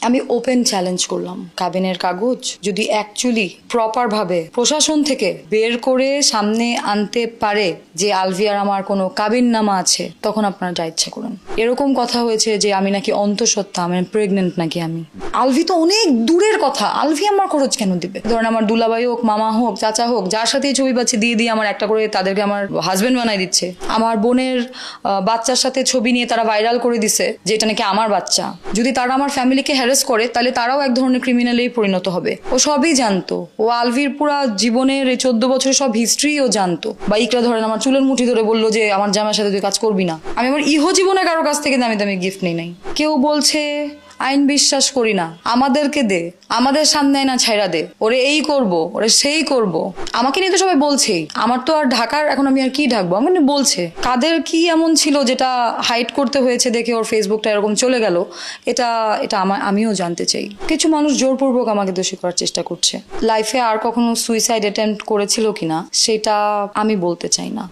আমি open challenge করলাম, কাবিনের কাগজ যদি অ্যাকচুয়ালি প্রপার ভাবে প্রশাসন থেকে বের করে সামনে আনতে পারে যে আলভিয়ার আমার কোনো কাবিন নামা আছে, তখন আপনারা যা ইচ্ছা করুন। এরকম কথা হয়েছে যে আমি নাকি অন্তঃসত্ত্বা, আমি প্রেগনেন্ট নাকি। আমি আলভি তো অনেক দূরের কথা, আলভি আমার খরচ কেন দিবে? ধরেন আমার দুলাভাই হোক, মামা হোক, চাচা হোক, যার সাথেই ছবি পাচ্ছে দিয়ে দিয়ে আমার একটা করে তাদেরকে আমার হাজবেন্ড বানাই দিচ্ছে। আমার বোনের বাচ্চার সাথে ছবি নিয়ে তারা ভাইরাল করে দিছে যে এটা নাকি আমার বাচ্চা। যদি তারা আমার ফ্যামিলিকে হ্যারাস করে তাহলে তারাও এক ধরনের ক্রিমিনালেই পরিণত হবে। ও সবই জানতো, ও আলভির পুরা জীবনের এই 14 বছরের সব হিস্ট্রিও জানতো। বা ইকরা ধরেন আমার চুলের মুঠি ধরে বললো যে আমার জামার সাথে তুই কাজ করবি না। আমি আমার ইহো জীবনে কারো কাছ থেকে দামি দামি গিফট নেই নাই। কেউ বলছে আইন বিশ্বাস করি না, আমাদেরকে দে, আমাদের সামনে না ছাইরা দে, ওরে এই করব, ওরে সেই করব। আমাকে নিয়ে তো সবাই বলছেই। আমার তো আর ঢাকার এখন আমি আর কি ঢাকবো, আমার বলছে কাদের কি এমন ছিল যেটা হাইড করতে হয়েছে দেখে ওর ফেসবুকটা এরকম চলে গেল। এটা এটা আমিও জানতে চাই। কিছু মানুষ জোরপূর্বক আমাকে দোষী করার চেষ্টা করছে। লাইফে আর কখনো সুইসাইড অ্যাটেম্প্ট করেছিল কিনা সেটা আমি বলতে চাই না।